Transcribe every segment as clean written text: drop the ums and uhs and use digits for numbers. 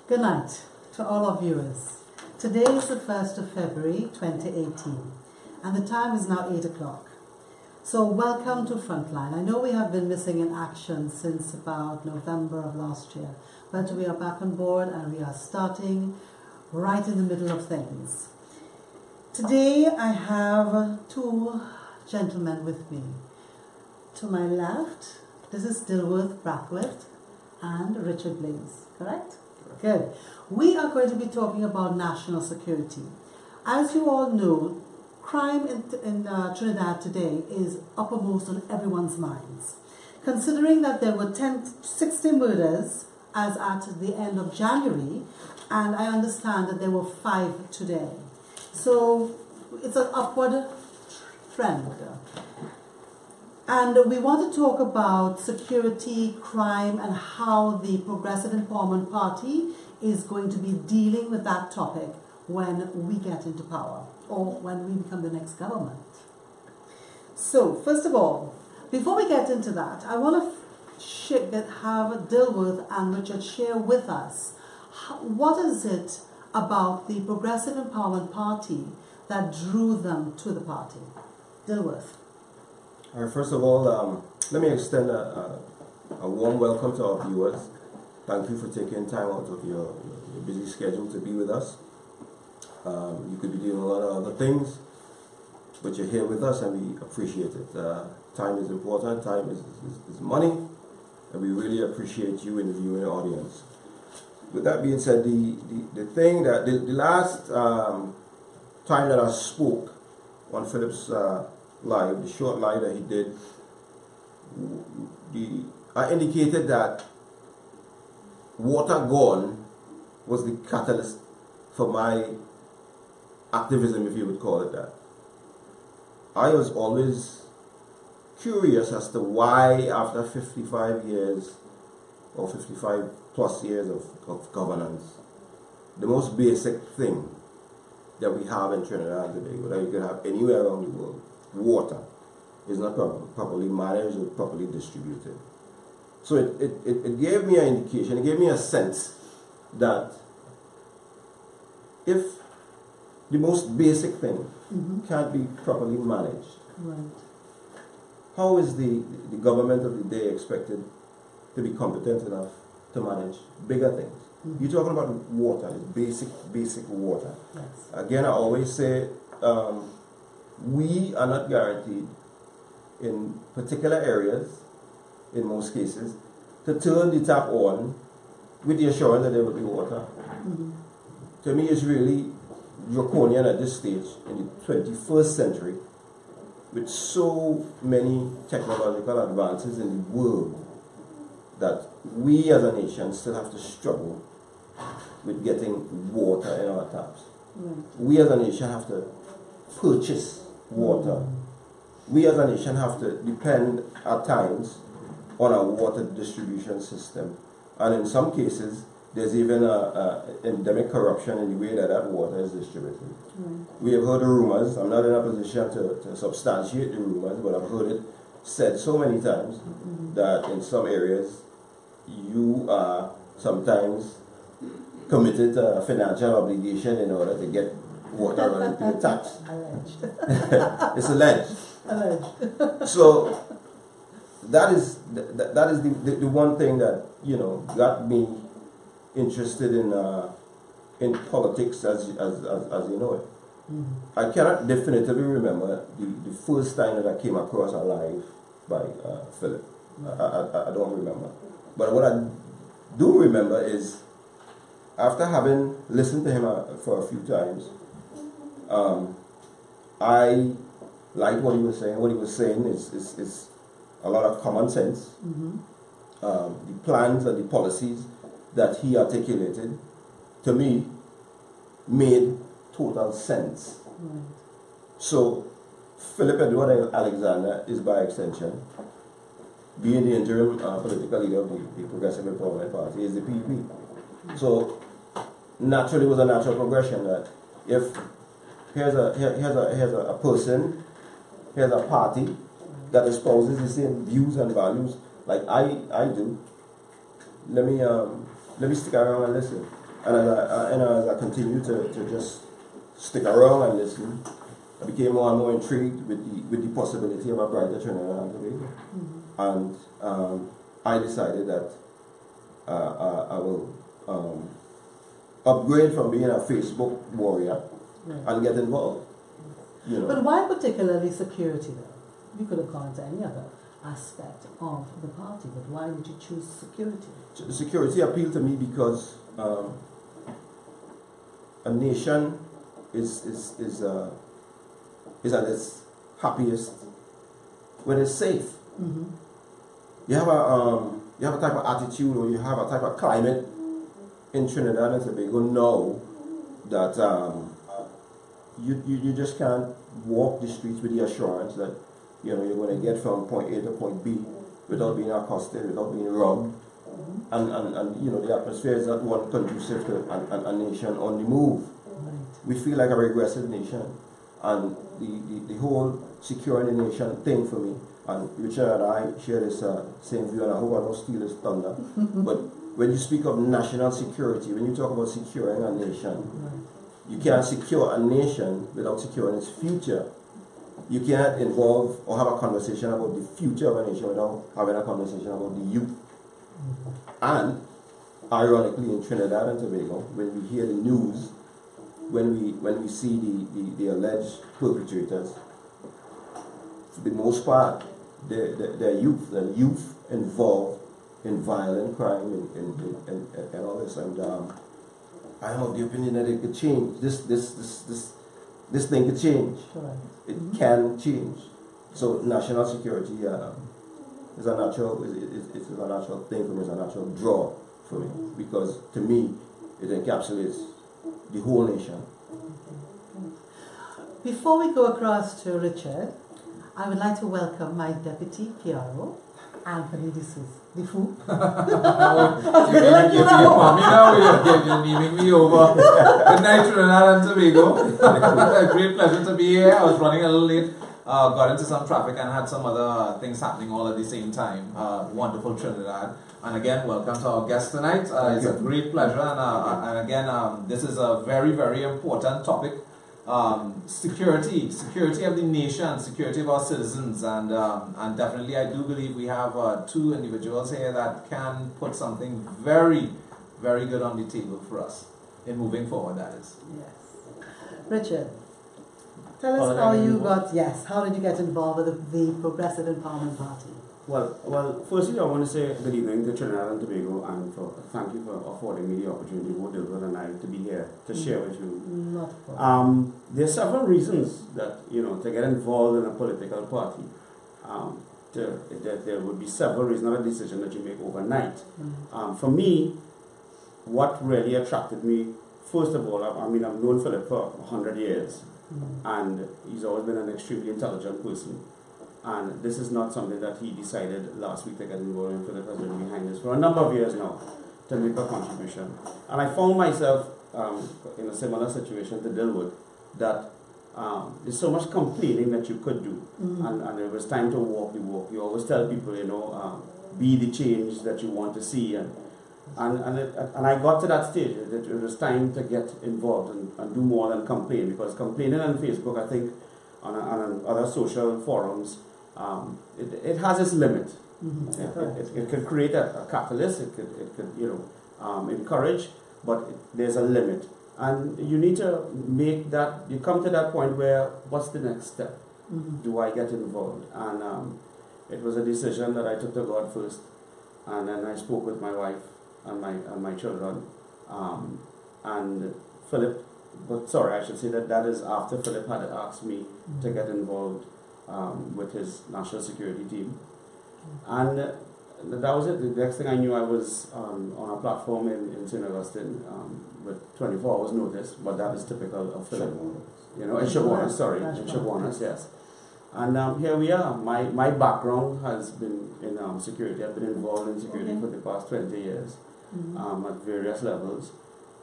Good night to all our viewers. Today is the 1st of February 2018 and the time is now 8 o'clock. So welcome to Frontline. I know we have been missing in action since about November of last year, but we are back on board and we are starting right in the middle of things. Today I have two gentlemen with me. To my left, this is Dilworth, Braithwaite and Richard Blaze, correct? Good. We are going to be talking about national security. As you all know, crime in Trinidad today is uppermost on everyone's minds. Considering that there were 60 murders as at the end of January, and I understand that there were 5 today. So it's an upward trend. And we want to talk about security, crime, and how the Progressive Empowerment Party is going to be dealing with that topic when we get into power or when we become the next government. So, first of all, before we get into that, I want to have Dilworth and Richard share with us what is it about the Progressive Empowerment Party that drew them to the party. Dilworth. All right, first of all, let me extend a warm welcome to our viewers. Thank you for taking time out of your busy schedule to be with us. You could be doing a lot of other things, but you're here with us and we appreciate it. Time is important, time is money, and we really appreciate you in the viewing audience. With that being said, the thing that, the last time that I spoke on Phillip's live, the short live that he did, I indicated that water gone was the catalyst for my activism, if you would call it that. I was always curious as to why, after 55 years or 55 plus years of governance, the most basic thing that we have in Trinidad today, whether you can have anywhere around the world, water, is not properly managed or properly distributed. So it gave me an indication, it gave me a sense that if the most basic thing can't be properly managed, right, how is the government of the day expected to be competent enough to manage bigger things? You're talking about water, basic water. Yes. Again, I always say, we are not guaranteed in particular areas, in most cases, to turn the tap on with the assurance that there will be water. To me, it's really draconian at this stage in the 21st century, with so many technological advances in the world, that we as a nation still have to struggle with getting water in our taps. We as a nation have to purchase water. We as a nation have to depend at times on a water distribution system, and in some cases there's even endemic corruption in the way that water is distributed. We have heard the rumors. I'm not in a position to substantiate the rumors, but I've heard it said so many times that in some areas you are sometimes committed to a financial obligation in order to get water running through the taps. Alleged. It's alleged. Alleged. So that is the one thing that, you know, got me interested in politics as you know it. I cannot definitively remember the first time that I came across a live by Phillip. I don't remember. But what I do remember is, after having listened to him for a few times, I liked what he was saying. What he was saying is a lot of common sense. The plans and the policies that he articulated, to me, made total sense. So, Phillip Edward Alexander is, by extension, being the interim political leader of the Progressive Empowerment Party, is the PEP. So, naturally, it was a natural progression that if here's a person, here's a party that espouses the same views and values like I do, let me stick around and listen. as I continue to just stick around and listen, I became more and more intrigued with the possibility of a brighter Trinidad and Tobago. And I decided that I will upgrade from being a Facebook warrior and get involved. You know. But why particularly security though? You could have gone to any other aspect of the party, but why would you choose security? Security appealed to me because a nation is at its happiest when it's safe. Mm-hmm. You have a type of attitude, or you have a type of climate in Trinidad and Tobago now that you just can't walk the streets with the assurance that you're going to get from point A to point B without being accosted, without being robbed. And the atmosphere is not one conducive to a nation on the move. Right. We feel like a regressive nation, and the whole securing the nation thing for me, and Richard and I share this same view, and I hope I don't steal his thunder, but when you speak of national security, when you talk about securing a nation, you can't secure a nation without securing its future. You can't involve or have a conversation about the future of a nation without having a conversation about the youth. And ironically, in Trinidad and Tobago, when we hear the news, when we see the alleged perpetrators, for the most part, they're youth involved in violent crime and all this. And I am of the opinion that it could change. This thing could change. Correct. It can change. So national security is a natural. It's a natural thing for me. It's a natural draw for me, because to me it encapsulates the whole nation. Before we go across to Richard, I would like to welcome my deputy PRO, Anthony D'Souza. You're leaving me over. Good night, Trinidad and Tobago. A great pleasure to be here. I was running a little late. Got into some traffic and had some other things happening all at the same time. Wonderful Trinidad. And again, welcome to our guest tonight. It's a great pleasure. And again, this is a very, very important topic. Security of the nation, security of our citizens, and definitely I do believe we have two individuals here that can put something very, very good on the table for us in moving forward, that is. Yes. Richard, tell us how did you get involved with the Progressive Empowerment Party? Well, firstly, I want to say good evening to Trinidad and Tobago, and thank you for affording me the opportunity, both Dilworth and I, to be here to share with you. Not a problem. There are several reasons that to get involved in a political party. There would be several reasons, not a decision that you make overnight. For me, what really attracted me, first of all, I've known Phillip for 100 years, and he's always been an extremely intelligent person. And this is not something that he decided last week to get involved in. Phillip has been behind this for a number of years now to make a contribution. And I found myself in a similar situation to Dilworth, that there's so much complaining that you could do. And it was time to walk the walk. You always tell people, be the change that you want to see. And I got to that stage that it was time to get involved and do more than complain. Because complaining on Facebook, I think, on other social forums, it has its limit. It could create a catalyst, it could encourage, but there's a limit. And you need to make that, you come to that point where, what's the next step? Do I get involved? And it was a decision that I took to God first, and then I spoke with my wife and my children, and Phillip. But sorry, I should say that is after Phillip had asked me to get involved with his national security team. And that was it. The next thing I knew, I was on a platform in St. Augustine with 24 hours notice, but that is typical of Phillip. In Shabuanas, yes. And here we are. My background has been in security. I've been involved in security for the past 20 years at various levels.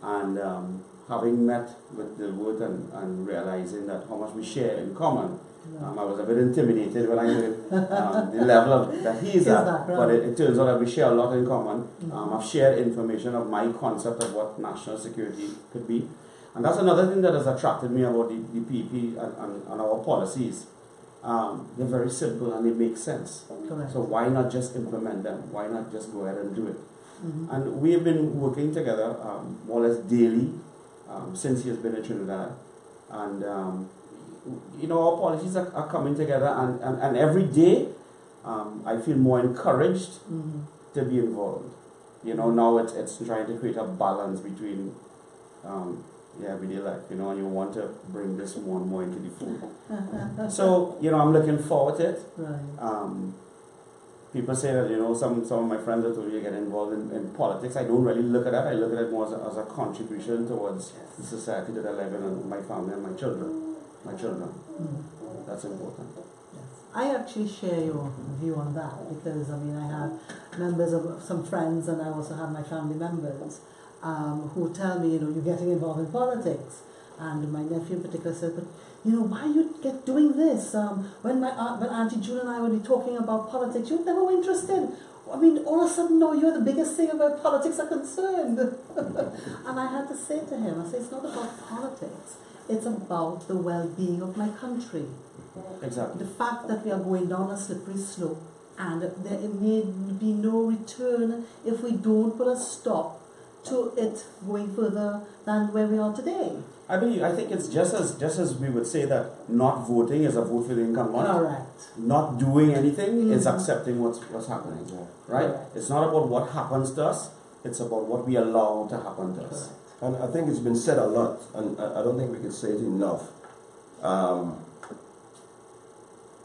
And having met with Dilworth and realizing that how much we share in common I was a bit intimidated when I heard the level of, that he is at, but it turns out that we share a lot in common. I've shared information of my concept of what national security could be. And that's another thing that has attracted me about the PEP and our policies. They're very simple and they make sense. Correct. So why not just implement them? Why not just go ahead and do it? And we have been working together more or less daily since he has been in Trinidad. And our policies are coming together, and every day I feel more encouraged to be involved. Now it's trying to create a balance between everyday life, and you want to bring this more and more into the food. So, I'm looking forward to it. Right. People say that, some of my friends have told me to get involved in politics. I don't really look at that. I look at it more as a contribution towards the society that I live in, and my family and my children. That's important. Yes. I actually share your view on that because, I have members of some friends, and I also have my family members who tell me, you're getting involved in politics. And my nephew in particular said, but why you doing this? When Auntie June and I would be talking about politics, you're never interested. All of a sudden, no, you're the biggest thing about politics are concerned. And I had to say to him, it's not about politics. It's about the well-being of my country. Exactly. The fact that we are going down a slippery slope, and there may be no return if we don't put a stop to it going further than where we are today. I think it's just as we would say that not voting is a vote for the incumbent. Correct. Not doing anything is accepting what's happening. Right? Correct. It's not about what happens to us, it's about what we allow to happen to us. And I think it's been said a lot, and I don't think we can say it enough.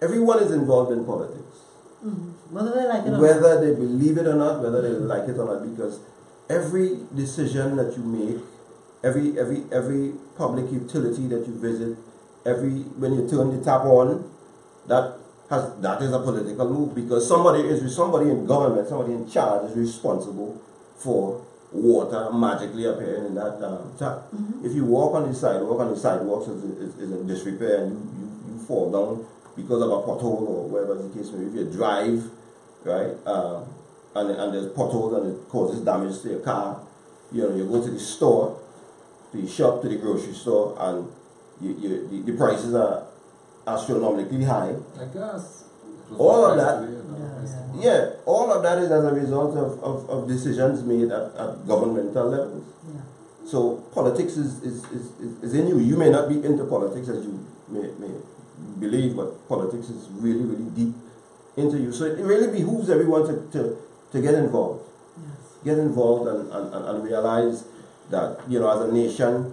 Everyone is involved in politics. Whether they like it or not. Whether they believe it or not, whether they like it or not, because every decision that you make, every public utility that you visit, when you turn the tap on, that is a political move, because somebody in government, somebody in charge is responsible for water magically appearing in that tap. If you walk on the sidewalks is in disrepair, and you fall down because of a pothole or whatever the case may be. If you drive, right, and there's potholes and it causes damage to your car, you go to the store, to the shop, to the grocery store, and the prices are astronomically high. I guess. All of that. Yeah. All of that is as a result of decisions made at governmental levels. Yeah. So politics is in you. You may not be into politics as you may believe, but politics is really, really deep into you. So it really behooves everyone to get involved. Yes. Get involved and realize that, as a nation,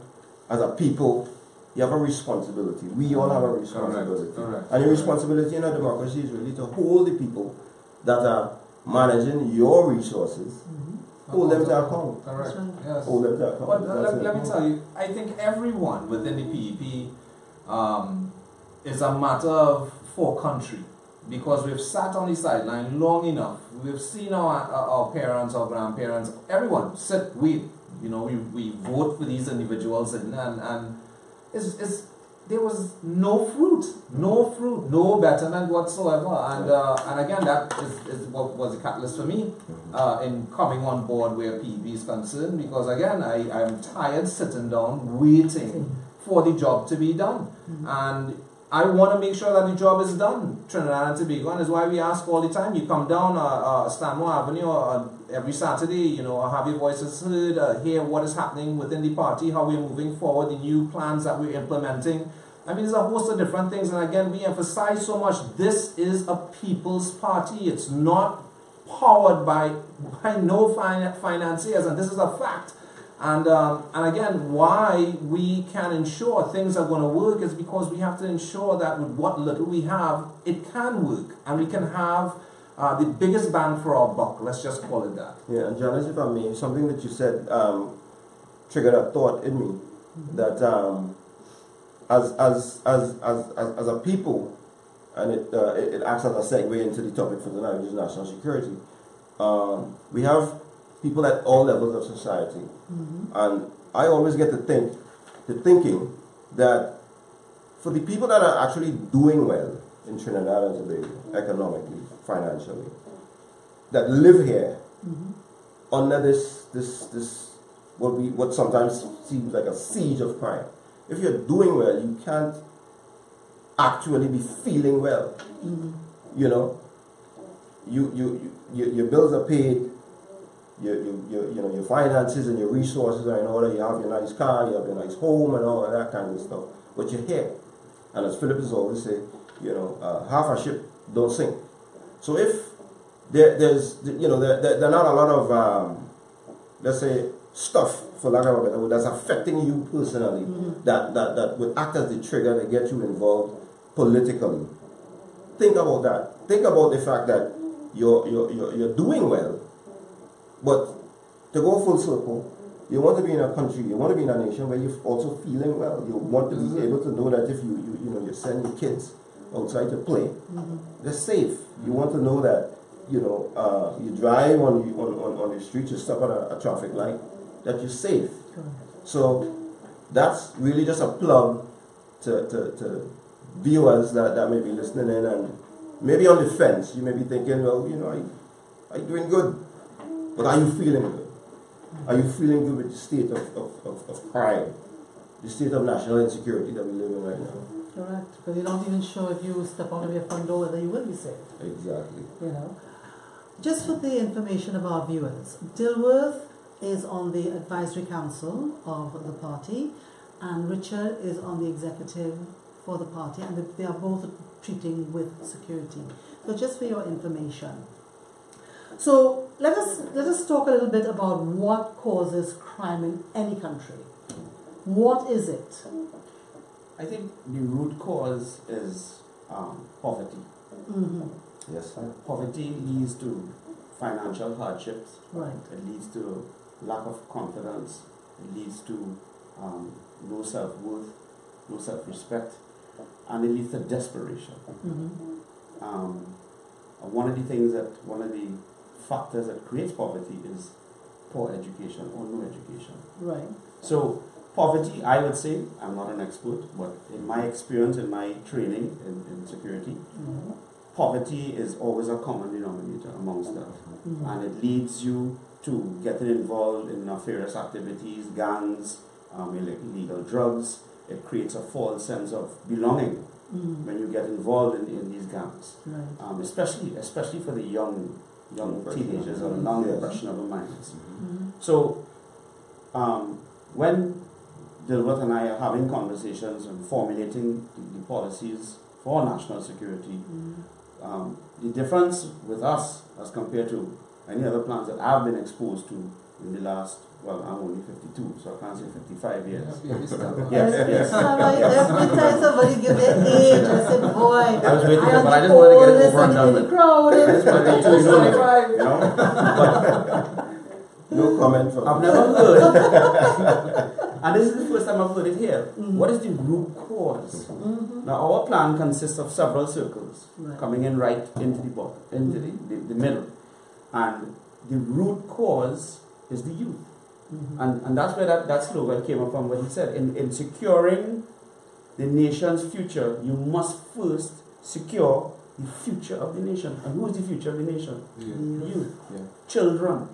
as a people, you have a responsibility. We all have a responsibility. Correct. And your responsibility in a democracy is really to hold the people that are managing your resources, hold them to account. Correct. Right. Yes. Hold them to account. But let me tell you, I think everyone within the PEP is a matter of for country, because we've sat on the sideline long enough. We've seen our parents, our grandparents, everyone sit, wait. We vote for these individuals, and there was no fruit, no betterment whatsoever. And again, that is what was the catalyst for me in coming on board where PEP is concerned, because again, I'm tired sitting down waiting for the job to be done. And I want to make sure that the job is done. Trinidad and Tobago, and is why we ask all the time. You come down Stanmore Avenue every Saturday, have your voices heard, hear what is happening within the party, how we're moving forward, the new plans that we're implementing. There's a host of different things, and again, we emphasize so much, this is a people's party. It's not powered by no financiers, and this is a fact. And again, why we can ensure things are going to work is because we have to ensure that with what little we have, it can work, and we can have the biggest bang for our buck. Let's just call it that. Yeah, and Janice, if I may, something that you said triggered a thought in me that as a people, and it acts as a segue into the topic for tonight, which is national security. We have people at all levels of society, and I always get to thinking that for the people that are actually doing well in Trinidad and Tobago, economically, financially, that live here under this what sometimes seems like a siege of crime. If you're doing well, you can't actually be feeling well. You know, your bills are paid, your finances and your resources are in order. You have your nice car, you have your nice home, and all of that kind of stuff. But you're here, and as Phillip is always say, half a ship don't sink. So if there's there are not a lot of let's say stuff, for lack of a better word, that's affecting you personally, that would act as the trigger to get you involved politically. Think about that. Think about the fact that you're doing well, but to go full circle, you want to be in a country, you want to be in a nation where you're also feeling well. You want to be able to know that if you send your kids outside to play, they're safe. You want to know that you drive on the street, you stop at a traffic light, that you're safe. So that's really just a plug to viewers that may be listening in and maybe on the fence. You may be thinking, well, I'm doing good, but are you feeling good? Are you feeling good with the state of crime, the state of national insecurity that we live in right now? Correct, because you're not even sure if you step out of your front door whether you will be safe. Exactly. Just for the information of our viewers, Dilworth is on the advisory council of the party, and Richard is on the executive for the party, and they are both treating with security. So just for your information. So let us talk a little bit about what causes crime in any country. What is it? I think the root cause is poverty. Yes, sir. Poverty leads to financial hardships. Right. It leads to lack of confidence. It leads to no self-worth, no self-respect, and it leads to desperation. One of the factors that creates poverty is poor education or no education. Right. So poverty, I would say, I'm not an expert, but in my experience, in my training in security, poverty is always a common denominator amongst that. And it leads you to getting involved in nefarious activities, gangs, illegal drugs. It creates a false sense of belonging when you get involved in these gangs. Right. Especially for the young teenagers or non-impressionable minds. So when Dilworth and I are having conversations and formulating the policies for national security, the difference with us as compared to any other plans that I've been exposed to in the last, well, I'm only 52, so I can't say 55 years. Every time somebody gives their age, I said, boy, I was waiting, but I just want to get it over and done with. No comment from I've never heard. And this is the first time I've heard it here. What is the root cause? Now, our plan consists of several circles coming in right into the bottom, into the middle. And the root cause is the youth. And that's where that slogan came up from, what he said. In securing the nation's future, you must first secure the future of the nation. And who is the future of the nation? Youth. Children.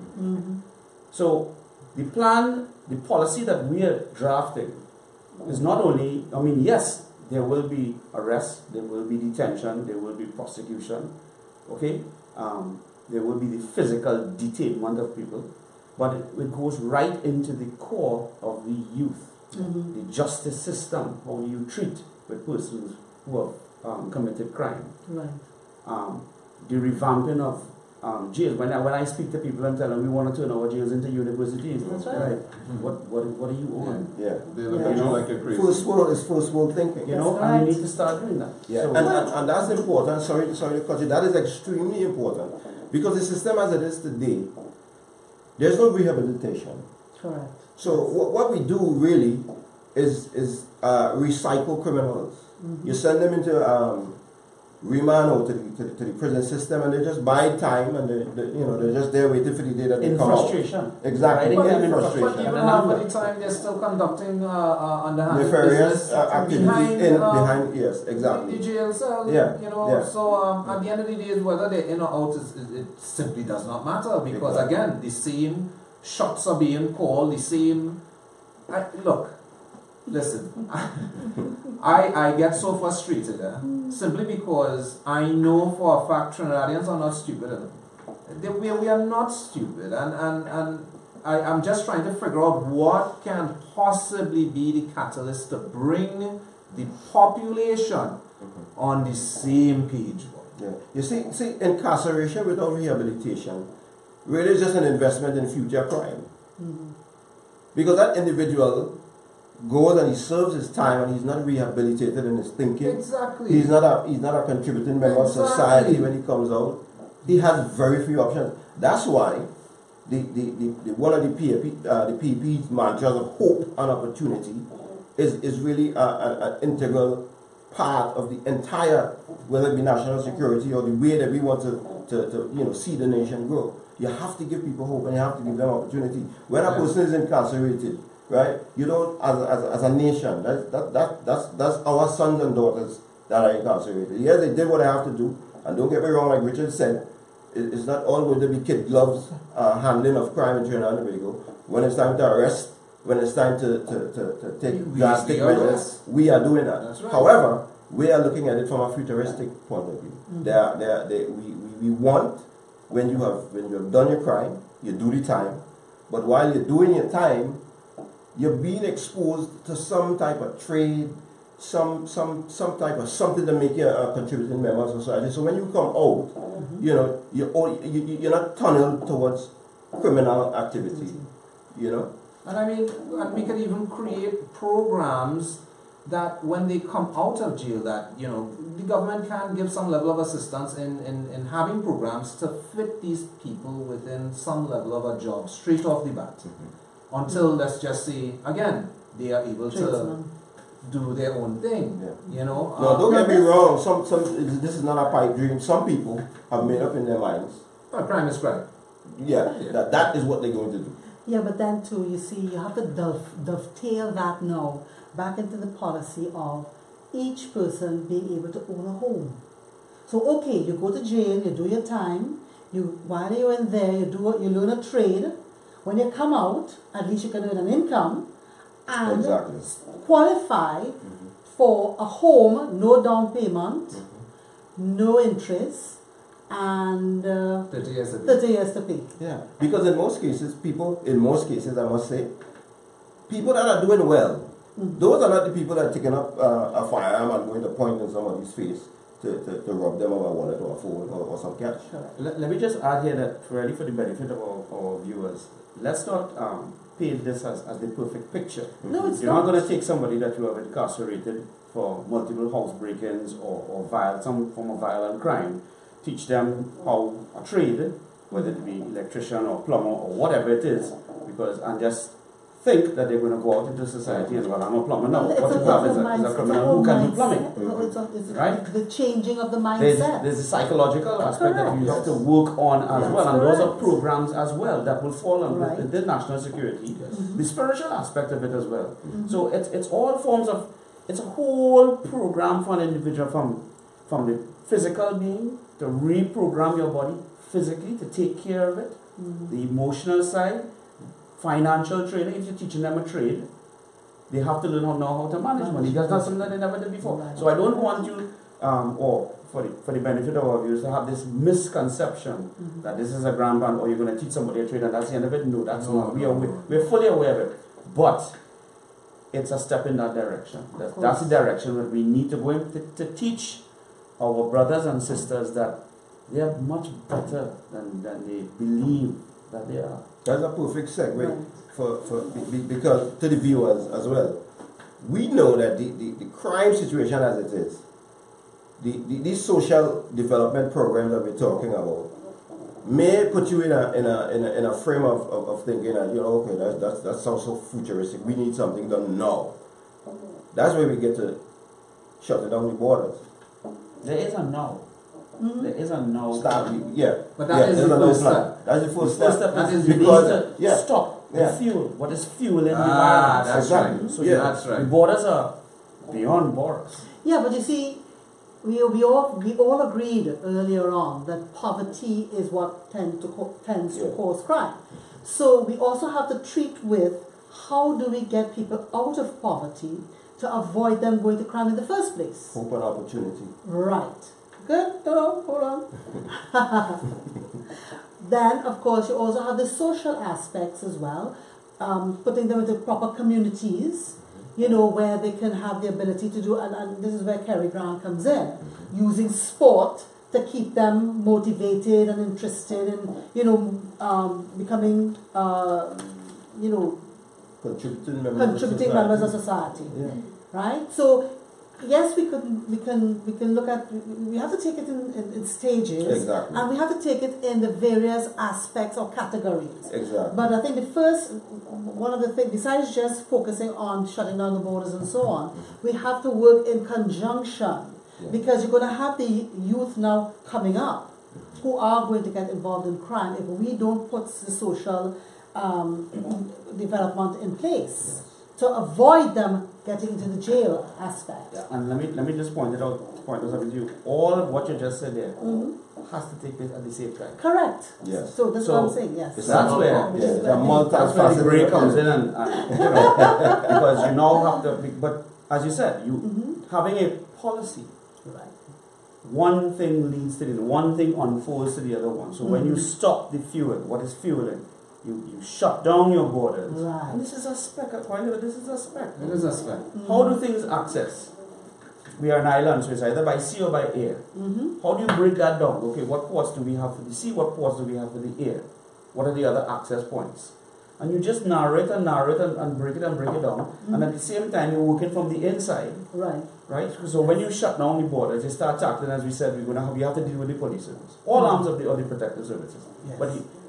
So the plan, the policy that we are drafting is not only, yes, there will be arrests, there will be detention, there will be prosecution, okay? There will be the physical detainment of people, but it goes right into the core of the youth, the justice system, how you treat with persons who have committed crime. Right. The revamping of jails. When I speak to people and tell them we want to turn our jails into universities, that's right. What are you on? They look at you like you're crazy. First world thinking. And you need to start doing that. So, and that's important. Sorry to cut you. That is extremely important because the system as it is today, there's no rehabilitation. Correct. So what we do really is recycle criminals. You send them into remand out to the prison system, and they just buy time, and they're just there waiting for the day that they In come frustration. out. Exactly. Riding them in But frustration. even half of the time they're still conducting underhand Nefarious business activities behind, yes, exactly. the jail cell. Yeah, yeah. So at the end of the day, whether they're in or out, it simply does not matter, because Exactly. again, the same shots are being called, the same. Look, listen, I get so frustrated simply because I know for a fact Trinidadians are not stupid. We are not stupid, and I'm just trying to figure out what can possibly be the catalyst to bring the population on the same page. Yeah. You see, incarceration without rehabilitation really is just an investment in future crime. Because that individual goes and he serves his time and he's not rehabilitated in his thinking. Exactly. He's not a contributing member of society when he comes out. He has very few options. That's why the one of the PP's mantras of hope and opportunity is really an integral part of the entire, whether it be national security or the way that we want to see the nation grow. You have to give people hope and you have to give them opportunity. When a person is incarcerated, right, you don't, as a nation, that's our sons and daughters that are incarcerated. Yes, they did what they have to do, and don't get me wrong, like Richard said, it's not all going to be kid gloves handling of crime in Trinidad and Tobago. When it's time to arrest, when it's time to take drastic measures, we are doing that. That's right. However, we are looking at it from a futuristic point of view. We want, when you have done your crime, you do the time, but while you're doing your time, you're being exposed to some type of trade, some type of something to make you a contributing member of society. So when you come out, you're not tunneled towards criminal activity, And I mean, and we can even create programs that when they come out of jail, that the government can give some level of assistance in having programs to fit these people within some level of a job straight off the bat, until, let's just say, again, they are able to do their own thing. No, don't get me wrong. This is not a pipe dream. Some people have made up in their minds. Crime is crime. That is what they're going to do. Yeah, but then too, you see, you have to dovetail that now back into the policy of each person being able to own a home. So, okay, you go to jail, you do your time, while you're in there, you learn a trade. When you come out, at least you can earn an income and qualify for a home, no down payment, no interest, and 30 years to pay. 30 years to pay. Yeah, because in most cases, I must say, people that are doing well, those are not the people that are taking up a firearm and going to point in somebody's face to rob them of a wallet or a phone or some cash. Let me just add here that, really for the benefit of our viewers, let's not paint this as the perfect picture. No, it's You're not going to take somebody that you have incarcerated for multiple house break-ins or some form of violent crime, teach them how a trade, whether it be electrician or plumber or whatever it is, and just think that they're going to go out into society and, well, I'm a plumber now. What you have is a criminal who can do plumbing. It's right? The changing of the mindset. There's a psychological aspect that you have to work on as well, and those are programs as well that will fall under the national security, the spiritual aspect of it as well. So it's all forms of, it's a whole program for an individual from the physical being to reprogram your body physically to take care of it, the emotional side, financial training. If you're teaching them a trade, they have to learn how to manage money. That's not something that they never did before. So I don't want you, or for the benefit of our viewers, to have this misconception that this is a grand plan or you're going to teach somebody a trade and that's the end of it. No, that's not. We're fully aware of it. But it's a step in that direction. That's the direction that we need to go in to teach our brothers and sisters that they are much better than they believe that they are. That's a perfect segue because to the viewers as well. We know that the crime situation as it is, these social development programs that we're talking about, may put you in a frame of thinking that, okay, that sounds so futuristic. We need something done now. That's where we get to shutting down the borders. There is a now. There is a now. Start, yeah. But that is the first step. That's the first step. That is because stop the fuel. What is fueling the Ah, violence? that's Exactly. right. So That's the right. borders are beyond borders. Yeah, but you see, we all agreed earlier on that poverty is what tends to cause crime. So we also have to treat with how do we get people out of poverty to avoid them going to crime in the first place. Hope and opportunity. Right. Good. No, hold on. Then, of course, you also have the social aspects as well, putting them into proper communities, where they can have the ability to do, and this is where Kerry Grant comes in, using sport to keep them motivated and interested in, becoming, Contributing members of society. Yeah. Right? So, yes, we can look at, we have to take it in stages. Exactly. And we have to take it in the various aspects or categories. Exactly. But I think one of the things, besides just focusing on shutting down the borders and so on, we have to work in conjunction. Yeah. Because you're going to have the youth now coming up who are going to get involved in crime if we don't put the social development in place to avoid them getting into the jail aspect. Yeah. And let me just point this out with you. All of what you just said there has to take place at the same time. Correct. Yes. So that's what I'm saying, yes. That's where That's where the gray comes in and because you now have to but as you said, having a policy. Right. One thing leads to the other, one thing unfolds to the other one. So when you stop the fuel, what is fueling? You shut down your borders. Right. And this is a spec, this is a spec. It is a spec. How do things access? We are an island, so it's either by sea or by air. How do you break that down? Okay, what ports do we have for the sea? What ports do we have for the air? What are the other access points? And you just narrate and break it down. And at the same time, you're working from the inside. Right. Right? So when you shut down the borders, you start tackling, as we said, we have to deal with the police service. All arms of the protective services. Yes.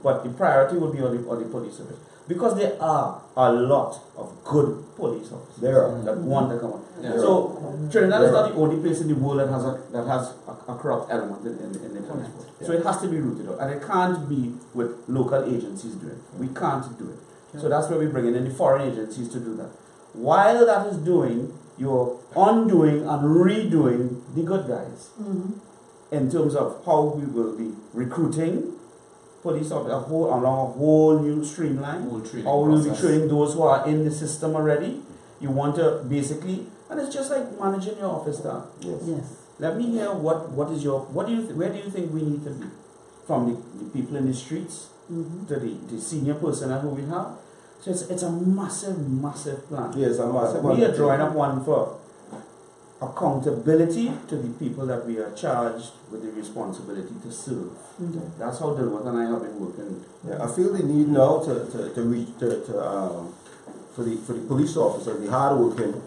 But the priority will be on the police service. Because there are a lot of good police officers that want to come on. Yeah. So Trinidad is not the only place in the world that has a corrupt element in the police force. Yeah. So it has to be rooted out. And it can't be with local agencies doing it. We can't do it. Yeah. So that's where we bring in the foreign agencies to do that. While that is doing, you're undoing and redoing the good guys in terms of how we will be recruiting police officers along a whole new streamline. How we will be training those who are in the system already. You want to basically, and it's just like managing your office staff. Yes. Let me hear where do you think we need to be, from the people in the streets to the senior personnel who we have. So it's a massive plan. Yes, a massive We are drawing up one for accountability to the people that we are charged with the responsibility to serve. That's how Dilworth and I have been working. Yeah, I feel the need now to reach for the police officers, the hard-working,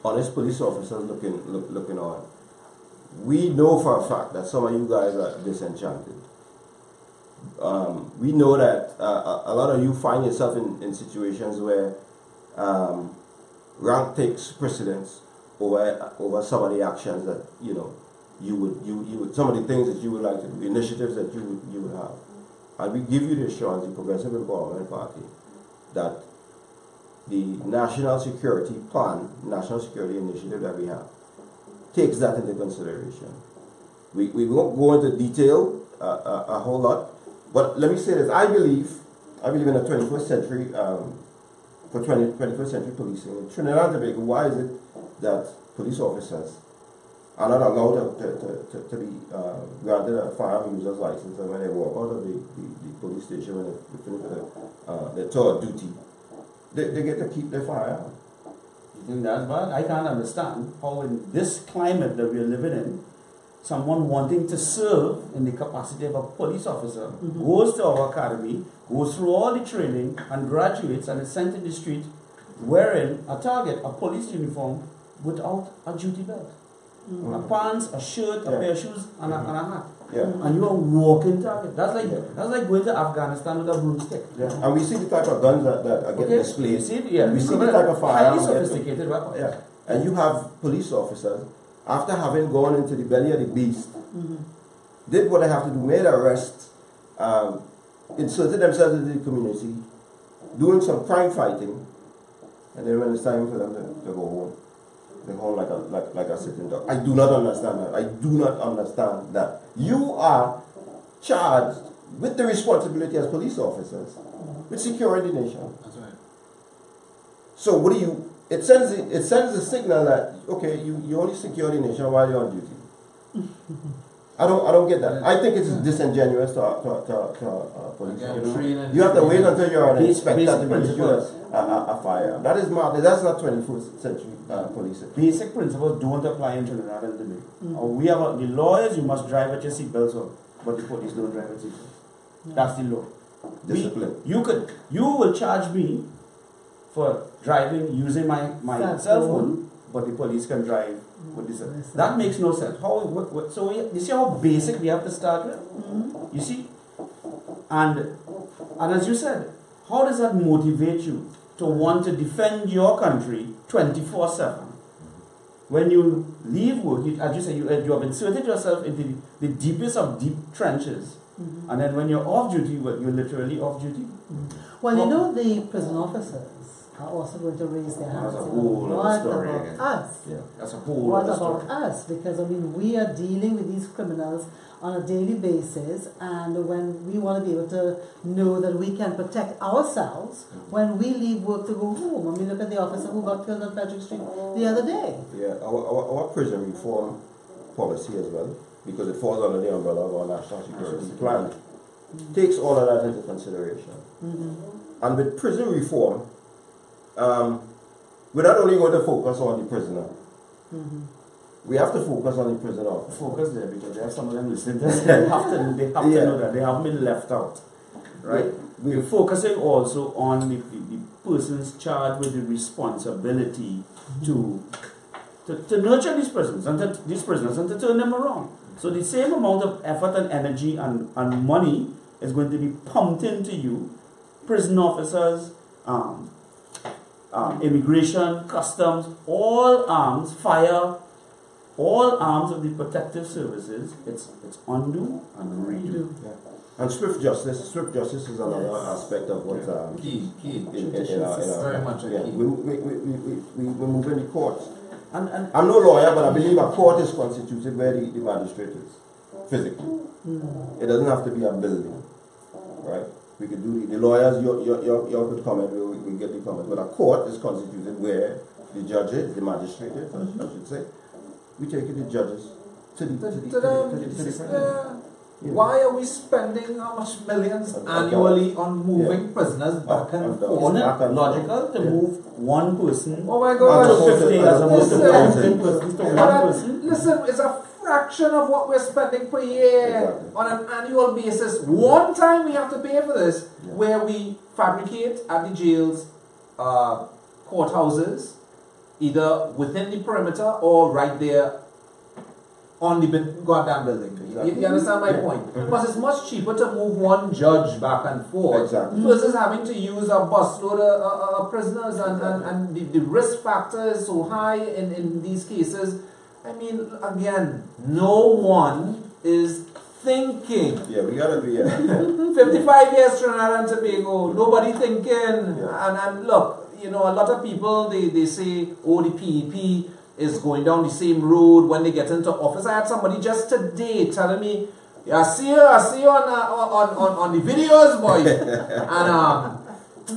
honest police officers looking on. We know for a fact that some of you guys are disenchanted. We know that a lot of you find yourself in situations where rank takes precedence over some of the actions that you would some of the things that you would like to do, initiatives that you would have. And we give you the assurance, the Progressive Empowerment Party, that the national security plan, national security initiative that we have, takes that into consideration. We won't go into detail a whole lot, but let me say this: I believe in a 21st century for 21st century policing in Trinidad and Tobago. Why is it that police officers are not allowed to be granted a firearm user's license, and when they walk out of the police station, when they finish their tour of duty, they get to keep their firearm? You think that's bad? I can't understand how in this climate that we are living in, someone wanting to serve in the capacity of a police officer goes to our academy, goes through all the training and graduates and is sent in the street wearing a target, a police uniform, without a duty belt. A pants, a shirt, a pair of shoes, and a hat. Yeah. And you are walking target. That's like going to Afghanistan with a broomstick. Yeah. And we see the type of guns that are getting displayed. You see, yeah. We see the type of firearms. Highly sophisticated weapons. Yeah. And you have police officers, after having gone into the belly of the beast, did what they have to do, made arrests, inserted themselves into the community, doing some crime fighting, and then when it's time for them to go home, they're home like a sitting dog. I do not understand that. I do not understand that. You are charged with the responsibility as police officers with securing the nation. That's right. So what do you? It sends a signal that okay, you only secure the nation while you're on duty. I don't get that. I think it's disingenuous to police. You have to wait until you're an inspector to issue a firearm. That is not. That's not 21st century policing. Basic principles don't apply in Trinidad and Tobago. We have the lawyers. You must drive at your seatbelts on, but the police don't drive at seatbelts. That's the law. Discipline. You will charge me for driving using my cell phone, but the police can drive with this. That makes no sense. So you see how basic we have to start with? You see? And as you said, how does that motivate you to want to defend your country 24/7? When you leave work, as you say, you have inserted yourself into the deepest of deep trenches. And then when you're off duty, you're literally off duty. Well, you know, the prison officers are also going to raise their hands. That's a whole other story again. Us? Yeah. That's a whole What other about story. us? Because, I mean, we are dealing with these criminals on a daily basis, and when we want to be able to know that we can protect ourselves when we leave work to go home. I mean, look at the officer who got killed on Frederick Street the other day. Yeah, our prison reform policy as well, because it falls under the umbrella of our national security plan, takes all of that into consideration. And with prison reform, we're not only going to focus on the prisoner, we have to focus on the prison officer. Focus there because there are some of them listening to us. They have to know that they haven't been left out. Right? We're focusing also on the persons charged with the responsibility to nurture these prisoners and to turn them around. So the same amount of effort and energy and money is going to be pumped into you, prison officers, immigration, customs, all arms, fire, all arms of the protective services. It's undo and redo. Yeah. And swift justice is another aspect of what key. In our very much a key. We move in the courts. And I'm no lawyer, but I believe a court is constituted where the magistrate is, physically. It doesn't have to be a building, right? We could do the lawyers, your good comment, we get the comment, but a court is constituted where the judge is, the magistrate is, I should say. We take the judges to the Why are we spending how much millions annually on moving prisoners back and forth? Isn't it logical to move one person? Oh my God! 50 as opposed to 10 persons to one person? Listen, it's a fraction of what we're spending per year on an annual basis. One time we have to pay for this, where we fabricate at the jails, courthouses, either within the perimeter or right there on the goddamn building. You understand my point? Because it's much cheaper to move one judge back and forth versus having to use a busload of prisoners, and the risk factor is so high in these cases. I mean, again, no one is thinking. Yeah, we gotta be 55 years Trinidad and Tobago, nobody thinking. And look, you know, a lot of people, they say, oh, the PEP is going down the same road when they get into office. I had somebody just today telling me, I see you on the videos, boy.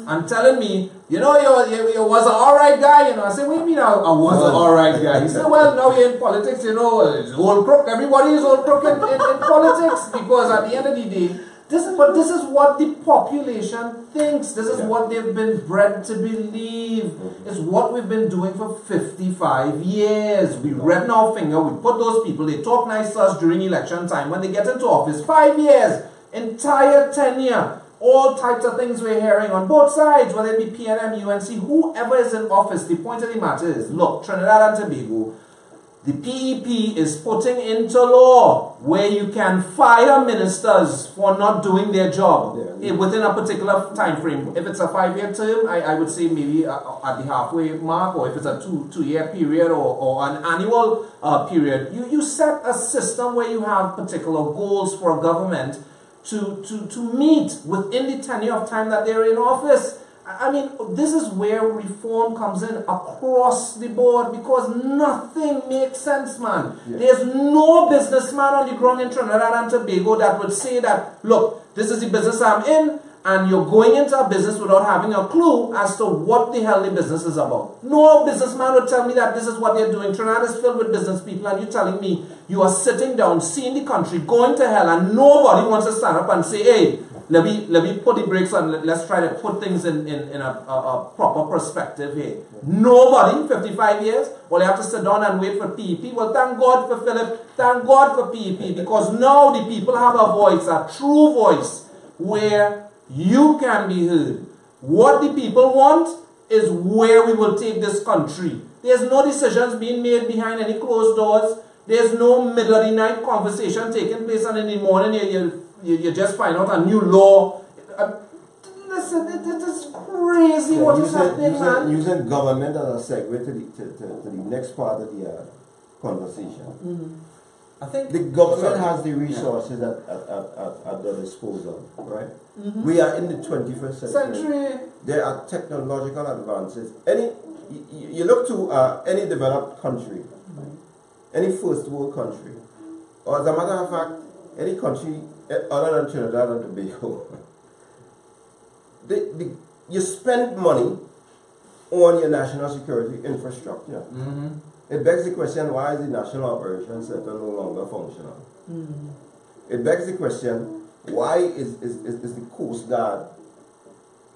And telling me, you know, you was an alright guy, you know. I said, what do you mean I was an alright guy? He said, well, now you're in politics, you know, it's old crook. Everybody is old crook in politics, because at the end of the day, this is what the population thinks. This is what they've been bred to believe. It's what we've been doing for 55 years. We redden our finger, we put those people, they talk nice to us during election time. When they get into office, 5 years, entire tenure, all types of things we're hearing on both sides, whether it be PNM, UNC, whoever is in office. The point of the matter is, look, Trinidad and Tobago, the PEP is putting into law where you can fire ministers for not doing their job within a particular time frame. If it's a 5-year term, I would say maybe at the halfway mark, or if it's a two-year period or an annual period. You set a system where you have particular goals for a government to meet within the tenure of time that they're in office. I mean, this is where reform comes in across the board, because nothing makes sense, man. Yeah. There's no businessman on the ground in Trinidad and Tobago that would say that, look, this is the business I'm in, and you're going into a business without having a clue as to what the hell the business is about. No businessman would tell me that this is what they're doing. Trinidad is filled with business people, and you're telling me you are sitting down, seeing the country going to hell, and nobody wants to stand up and say, hey, let me put the brakes on. Let's try to put things in a proper perspective here. Nobody, 55 years, well, they have to sit down and wait for PEP. Well, thank God for Phillip. Thank God for PEP, because now the people have a voice, a true voice, where you can be heard. What the people want is where we will take this country. There's no decisions being made behind any closed doors. There's no middle of the night conversation taking place, and in the morning you just find out a new law. Listen, it is crazy what is happening, man. Using government as a segue to the next part of the conversation. I think the government has the resources at their disposal, right? We are in the 21st century. There are technological advances. You look to any developed country, any first world country, or as a matter of fact, any country other than Trinidad and Tobago, you spend money on your national security infrastructure. It begs the question, why is the National Operations Center no longer functional? It begs the question, why is the Coast Guard,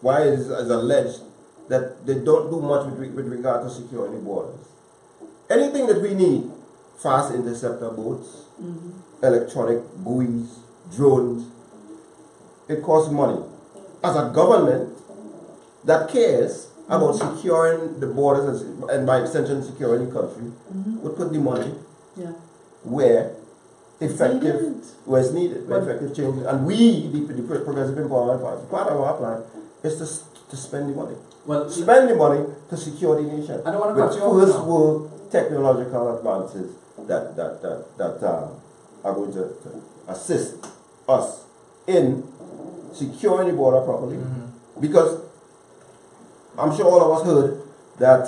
why is alleged that they don't do much with regard to securing the borders? Anything that we need, fast interceptor boats, electronic buoys, drones, it costs money. As a government that cares about securing the borders and by extension securing the country, would put the money where effective, where it's needed, where effective change. And we, the Progressive Empowerment Party, part of our plan is to spend the money. Well, spend the money to secure the nation. I don't want to cut you with first off world technological advances that are going to assist us in securing the border properly. Because I'm sure all of us heard that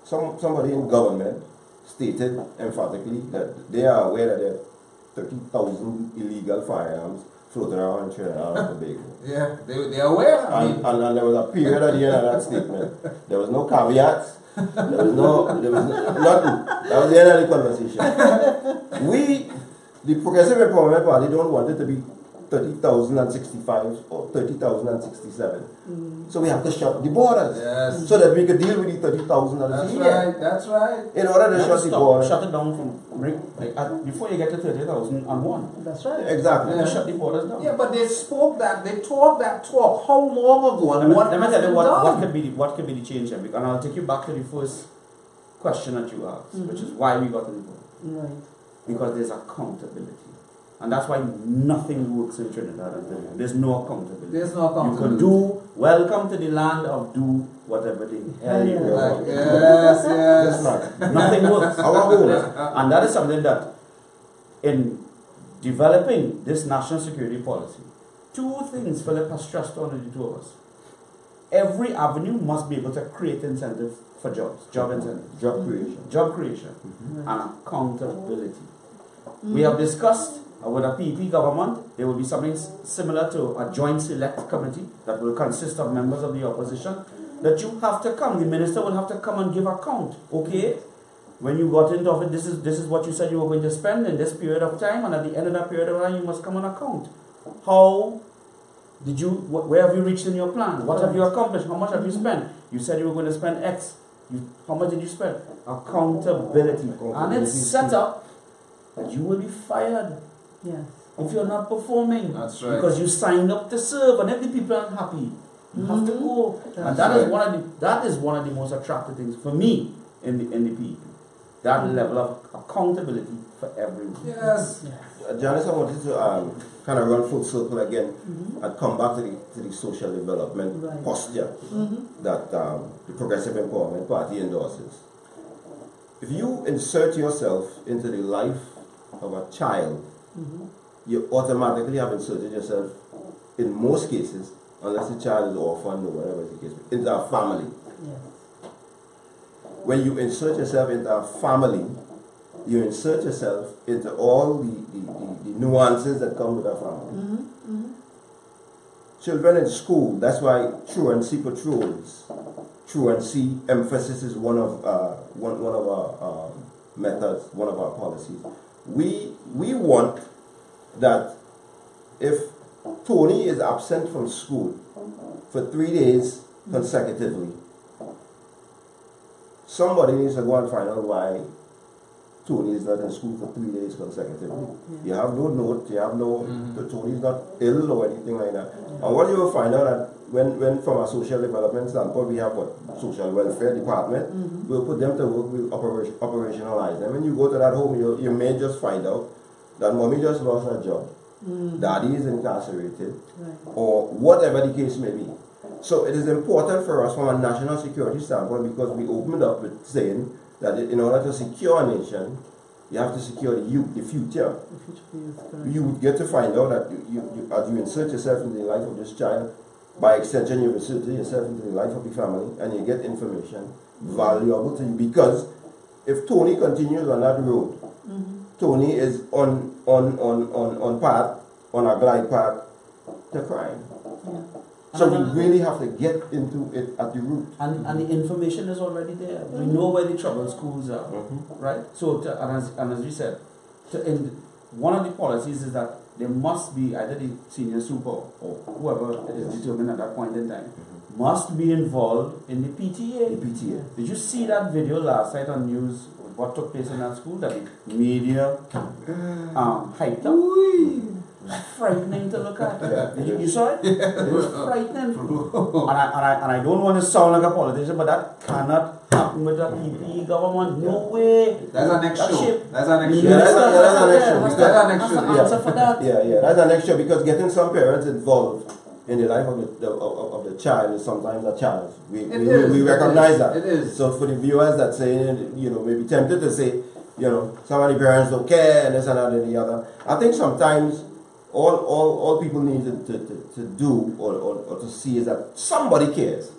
somebody in government stated emphatically that they are aware that there are 30,000 illegal firearms floating around in Trinidad and Tobago. Yeah, they are aware. And there was a period at the end of that statement. There was no caveats. There was nothing. That was the end of the conversation. We, the Progressive Empowerment Party, don't want it to be 30,065 or 30,067. So we have to shut the borders so that we could deal with the 30,000 that is here. That's right. In order to shut the border. Shut it down before you get to 30,001. That's right. Exactly. Shut the borders down. Yeah, but they talked that talk how long ago, and let me tell you what could be the change here, and I'll take you back to the first question that you asked, which is why we got involved. Right. Because there's accountability. And that's why nothing works in Trinidad and Tobago. There's no accountability. There's no accountability. You can welcome to the land of do whatever the hell you want. Yes. Nothing works. And that is something that, in developing this national security policy, two things Phillip has stressed on the two of us. Every avenue must be able to create incentives for jobs, job incentives, job creation, and accountability. We have discussed with a PEP government, there will be something similar to a joint select committee that will consist of members of the opposition, that you have to come, the minister will have to come and give account. Okay, when you got into office, this is what you said you were going to spend in this period of time, and at the end of that period of time, you must come on account. How did you, where have you reached in your plan? What have you accomplished? How much have you spent? You said you were going to spend X. How much did you spend? Accountability. And it's set up that you will be fired if you're not performing. That's right. Because you signed up to serve, and if the people aren't happy, you have to go. And that is one of the most attractive things for me in the PEP. that level of accountability for everyone. Yes. Janice, I wanted to kind of run full circle again and come back to the social development posture that the Progressive Empowerment Party endorses. If you insert yourself into the life of a child, you automatically have inserted yourself, in most cases, unless the child is orphaned or whatever is the case, into a family. Yes. When you insert yourself into a family, you insert yourself into all the nuances that come with a family. Children in school, that's why truancy patrols, truancy emphasis is one of our methods, one of our policies. We want that if Tony is absent from school for 3 days consecutively, somebody needs to go and find out why Tony is not in school for 3 days consecutively. You have no note, you have no, Tony is not ill or anything like that. And what you will find out that when from a social development standpoint, we have what? Social welfare department, we'll put them to work, we'll operationalize them. When you go to that home, you may just find out that mommy just lost her job, daddy is incarcerated, or whatever the case may be. So it is important for us from a national security standpoint, because we opened up with saying that in order to secure a nation, you have to secure the youth, the future. You would get to find out that as you insert yourself into the life of this child, by extension you insert yourself into the life of the family, and you get information valuable to you. Because if Tony continues on that road, Tony is on path, on a glide path to crime. So we really have to get into it at the root. And the information is already there. We know where the troubled schools are, right? So, and as we said, one of the policies is that there must be either the senior super or whoever it is determined at that point in time must be involved in the PTA. The PTA. Did you see that video last night on news? What took place in that school? That the media hyped up. Frightening to look at. You saw it? It was frightening. and I don't want to sound like a politician, but that cannot happen with a PPE government. No way. That's our next show. That's our next show. Yeah, that's our next show. That's our next show. Answer for that. Yeah, that's our next show, because getting some parents involved in the life of the child is sometimes a challenge. We recognize that. It is. So for the viewers that say, maybe tempted to say, some of the parents don't care and this and that and the other. I think sometimes all people need to do or to see is that somebody cares.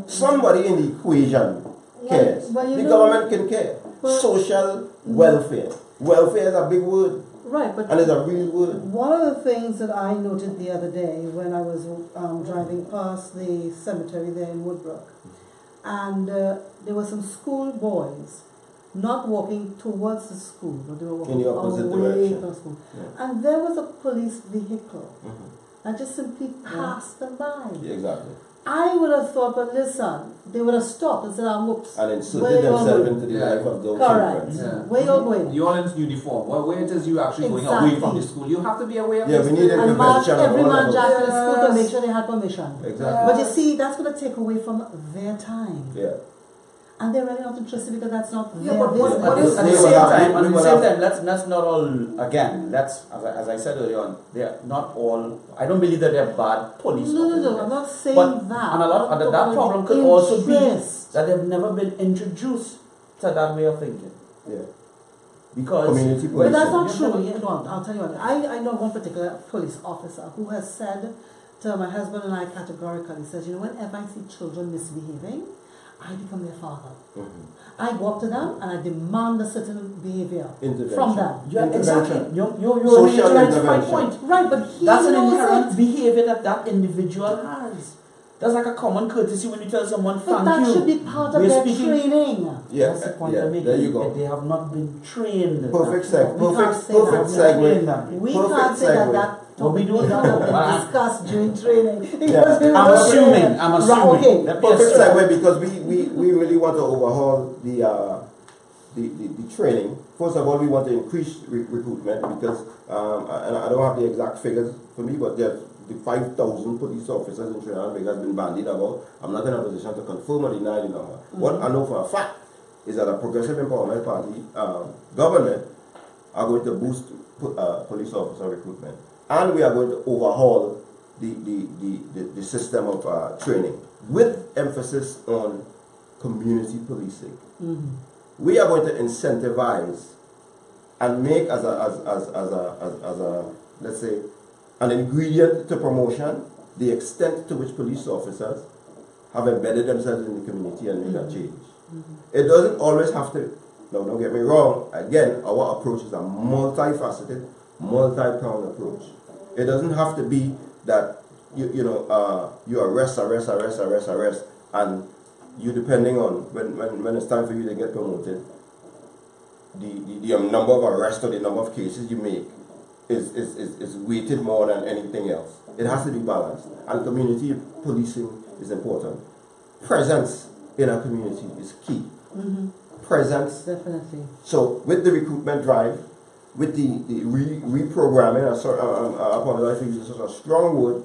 Somebody in the equation cares. The government can care. Social welfare. Welfare is a big word. Right, but and it's a real word. One of the things that I noted the other day when I was driving past the cemetery there in Woodbrook, and there were some school boys not walking towards the school, but they were walking in the opposite away direction from school. Yeah. And there was a police vehicle that just simply passed them by. Yeah, exactly. I would have thought, but listen, they would have stopped and said, whoops. And inserted themselves into the life of those children. Yeah. Where you're going. You're all in uniform. Where it is you actually going away from the school. You have to be aware of we need and march every man jack to the Yes. school to make sure they had permission. Exactly. But you see, that's going to take away from their time. Yeah. And they're really not interested because that's not their but business. at the same time, let's not all, again, that's, as I said earlier on, they're not all, I don't believe that they're bad police officers. No, I'm not saying but, that. And that problem could also be that they've never been introduced to that way of thinking. Yeah. Because community but that's not policing. true. I'll tell you what. I know one particular police officer who has said to my husband and I categorically, he says, whenever I see children misbehaving, I become their father. I go up to them and I demand a certain behavior from them. Yeah, exactly. You're social right intervention. point. Right, but he that's an knows inherent it. behavior that individual has. That's like a common courtesy when you tell someone But thank that you. should be part of We're their speaking- training. Yeah, That's the point yeah, I'm making. there you go. They have not been trained. Perfect segue. We can't say Perfect that. segue. We Perfect can't say segue. that Well, we don't topic know. is not discussed during training. I'm assuming. Right, okay. Perfect segue, because we really want to overhaul the training. First of all, we want to increase recruitment, because and I don't have the exact figures for me, but there's the 5,000 police officers in Trinidad and Tobago has been bandied about. I'm not in a position to confirm or deny the number. What I know for a fact is that a Progressive Empowerment Party government are going to boost police officer recruitment, and we are going to overhaul the system of training with emphasis on community policing. Mm-hmm. We are going to incentivize and make as a let's say an ingredient to promotion the extent to which police officers have embedded themselves in the community and made a change. Mm-hmm. It doesn't always have to. No, don't get me wrong. Again, our approach is a multifaceted, multi-pronged approach. It doesn't have to be that you arrest, and you, depending on when it's time for you to get promoted, the number of arrests or the number of cases you make is weighted more than anything else. It has to be balanced, and community policing is important. Presence in our community is key. Mm-hmm. Presence. Definitely. So with the recruitment drive, with the reprogramming, I apologize for using such a strong word,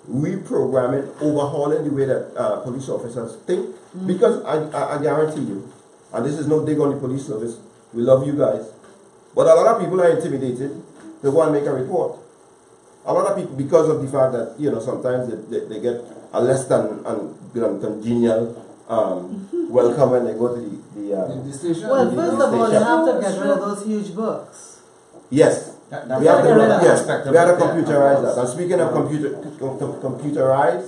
reprogramming, overhauling the way that police officers think, Mm-hmm. because I guarantee you, and this is no dig on the police service, we love you guys, but a lot of people are intimidated to go and make a report. A lot of people, because of the fact that, sometimes they get a less than congenial welcome when they go to the station. Well, first of all, you have to get rid of those huge books. Yes. We have to computerize that. And speaking of computerized,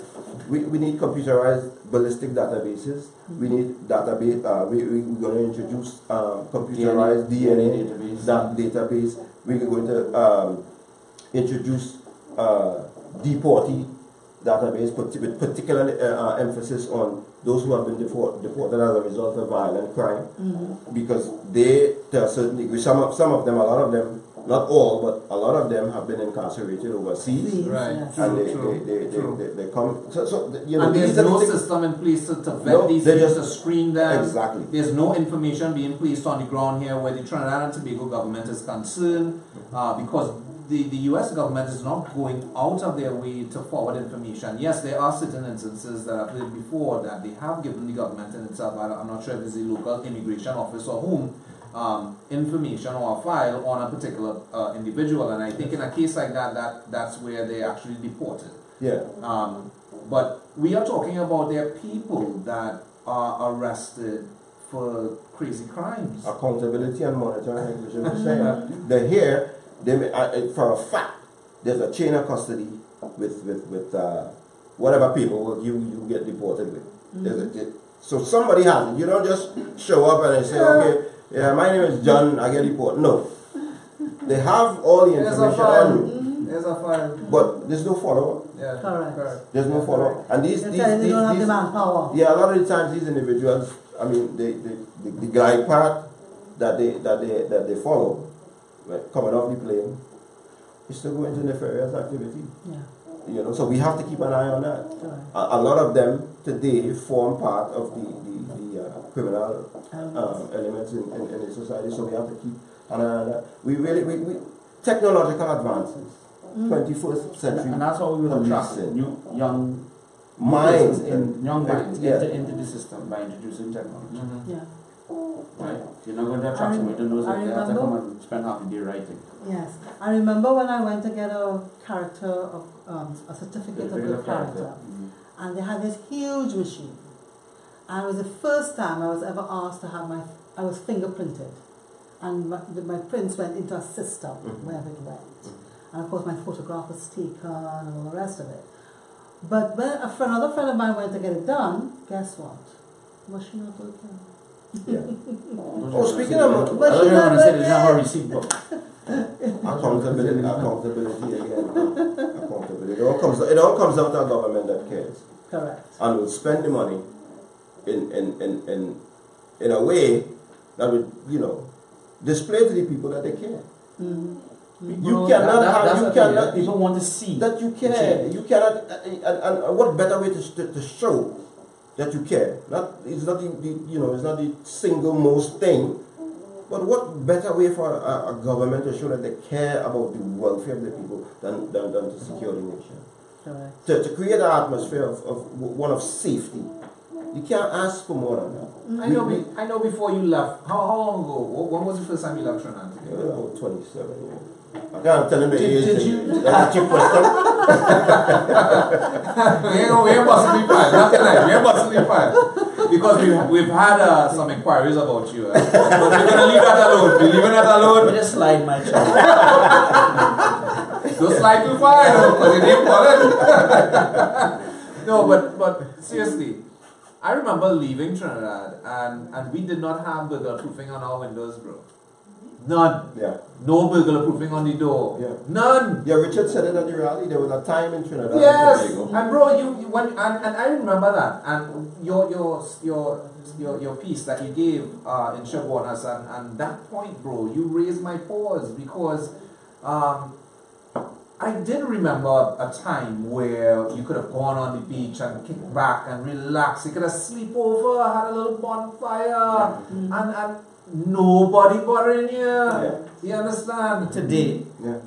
we need computerized ballistic databases. We need database. We're going to introduce computerized DNA database. We're going to introduce deportee database, with particular emphasis on those who have been deported as a result of violent crime, Mm-hmm. because they, to a certain degree, some of them, a lot of them, not all, but a lot of them have been incarcerated overseas. Right. Yes. And True. they come. And there's no system in place to vet these things, to screen them. Exactly. There's no information being placed on the ground here where the Trinidad and Tobago government is concerned, because the US government is not going out of their way to forward information. Yes, there are certain instances that I've heard before that they have given the government in itself, I'm not sure if it's the local immigration office or whom, information or a file on a particular individual, and I think in a case like that's where they actually deported. Yeah. But we are talking about their people that are arrested for crazy crimes. Accountability and monitoring, which you're saying. They're here. For a fact, there's a chain of custody with whatever paperwork you get deported with. Mm-hmm. So somebody has it. You don't just show up and say, okay, yeah, my name is John, I get deported. No. They have all the information on you. Mm-hmm. There's a file. But there's no follow-up. Yeah. Correct. There's no follow-up. And these They don't have the manpower. yeah, a lot of the times these individuals, I mean, the glide path that they follow, right, coming off the plane, is to go into nefarious activity. Yeah. So we have to keep an eye on that. Correct. A lot of them today form part of the criminal elements in the society, so we have to keep an eye on that. We technological advances, 21st century, and that's how we will attract young minds into the system by introducing technology. Mm-hmm. Yeah. Right? You're not going to attract somebody who knows that they have to come and spend half the day writing. Yes, I remember when I went to get a character of a certificate of good character, and they had this huge machine, and it was the first time I was ever asked to have I was fingerprinted, and my prints went into a system wherever it went, and of course my photograph was taken and all the rest of it. But when another friend of mine went to get it done, guess what? Machine not working. Yeah. Speaking of, but I don't want to say there's not a receipt book. accountability again. Accountability. It all comes out of a government that cares. Correct. And will spend the money in a way that would, display to the people that they care. Mm-hmm. You cannot people want to see that you care. You cannot, and what better way to show that you care? It's not the single most thing, but what better way for a government to show that they care about the welfare of the people than to secure the nation? Correct. To create an atmosphere of one of safety, You can't ask for more than that. I know before you left, how long ago, when was the first time you left Trinidad? About 27 years. I can't tell him the age. Did you? That's a cheap question. we ain't busting the file, not tonight, we ain't busting the file. Because we've had some inquiries about you. But we're going to leave that alone. We're leaving that alone. Just slide my child. Don't slide too far, because it ain't falling. No, but seriously, I remember leaving Trinidad and we did not have burglar proofing on our windows, bro. None. Yeah. No burglar proofing on the door. Yeah. None. Yeah, Richard said it at the rally. There was a time in Trinidad. Yes. And bro, you I remember that. And your piece that you gave in Shabonas and that point, bro, you raised my paws because I did remember a time where you could have gone on the beach and kicked back and relax. You could have sleep over, had a little bonfire, and nobody bothering you. Yeah. You understand? Today, Yeah.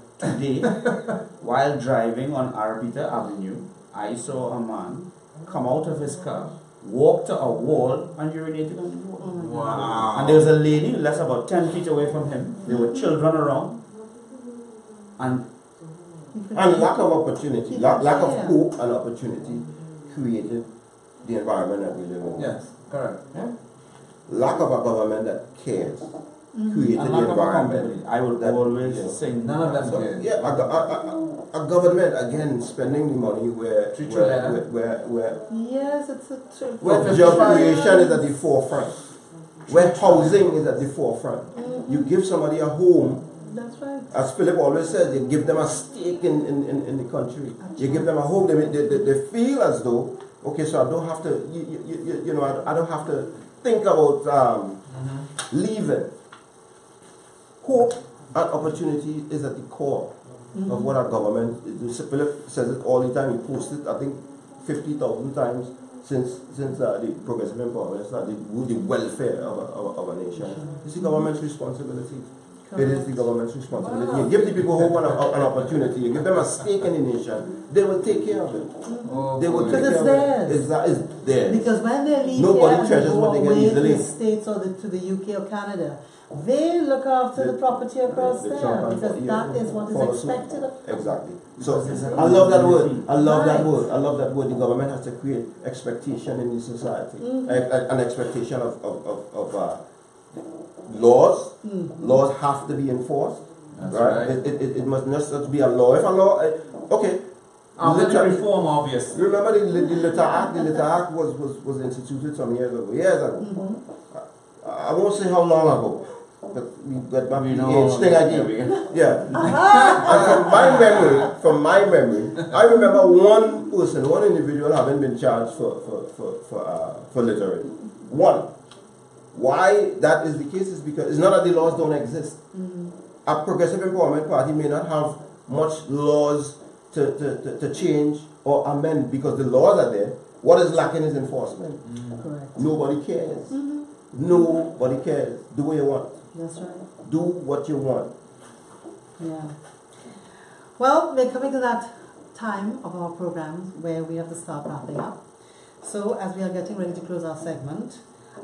while driving on Arbiter Avenue, I saw a man come out of his car, walk to a wall, and urinated on the wall. Wow. And there was a lady less about 10 feet away from him. There were children around. And lack of opportunity, lack of hope and opportunity created the environment that we live in. Yes, correct. yeah. Lack of a government that cares created And the lack of environment. accountability. I will that, always you know, say None of them So, care. yeah, a government again spending the money where Yes, it's a true. job creation is at the forefront, where housing is at the forefront. You give somebody a home. That's right. As Phillip always says, you give them a stake in the country. You give them a home. They feel as though, okay, so I don't have to, you know, I don't have to think about leaving. Hope and opportunity is at the core of what our government is. Phillip says it all the time. He posts it, I think, 50,000 times since the progressive empowerment started. The welfare of a nation. It's the government's responsibility. It is the government's responsibility. Wow. You give the people who want an opportunity, you give them a stake in the nation, they will take care of it. They will take Because care it's of it. It's theirs. Because when they leave Nobody here and treasures they go what they get away to easily. the States or to the UK or Canada, they look after the property across They there jump on because board, that is what follow is suit. expected of them. Exactly. So I love that word. I love that Right. word. I love that word. The government has to create expectation in the society, an expectation of laws. Laws have to be enforced. That's Right? right. It must not just be a law. If a law, okay. Literary reform, obviously. You remember the Litter Act? The Litter Act was instituted some years ago. I won't say how long ago, but we got back to the age thing again. Yeah. And from my memory, I remember one individual having been charged for littering. One. Why that is the case is because it's not that the laws don't exist. A progressive empowerment party may not have much laws to change or amend because the laws are there. What is lacking is enforcement. Correct. Nobody cares. Nobody cares. Do what you want. That's right. Do what you want. Yeah. Well, we're coming to that time of our program where we have to start wrapping up. So, as we are getting ready to close our segment,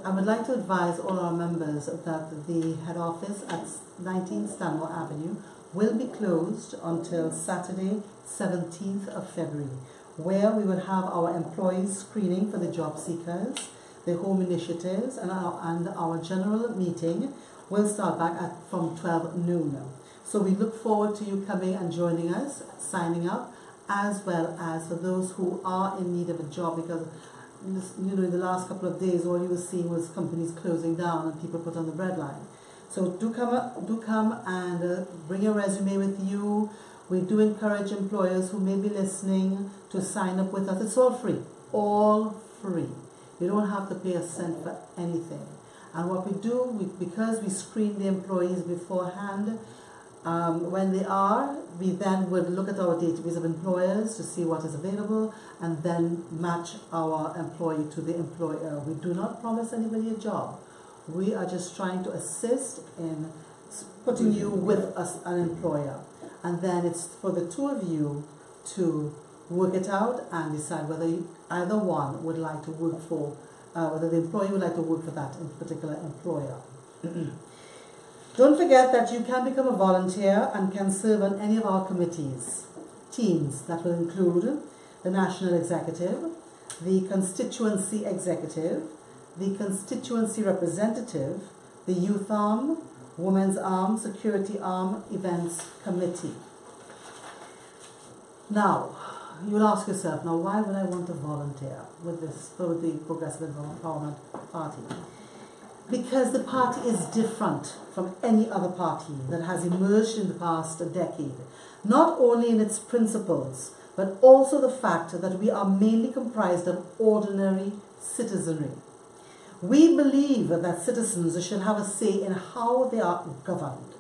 I would like to advise all our members that the head office at 19 Stanmore Avenue will be closed until Saturday, 17th of February, where we will have our employees screening for the job seekers, the home initiatives, and our general meeting will start back from 12 noon. So we look forward to you coming and joining us, signing up, as well as for those who are in need of a job, because in the last couple of days all you were seeing was companies closing down and people put on the breadline. So do come and bring your resume with you. We do encourage employers who may be listening to sign up with us. It's all free. All free. You don't have to pay a cent for anything. And what we do, because we screen the employees beforehand, when they are, we then would look at our database of employers to see what is available and then match our employee to the employer. We do not promise anybody a job. We are just trying to assist in putting you with an employer. And then it's for the two of you to work it out and decide whether either one would like to work for whether the employee would like to work for that particular employer. Don't forget that you can become a volunteer and can serve on any of our committees, teams that will include the National Executive, the Constituency Executive, the Constituency Representative, the Youth Arm, Women's Arm, Security Arm, Events Committee. Now, you will ask yourself, now why would I want to volunteer with the Progressive Empowerment Party? Because the party is different from any other party that has emerged in the past decade, not only in its principles, but also the fact that we are mainly comprised of ordinary citizenry. We believe that citizens should have a say in how they are governed.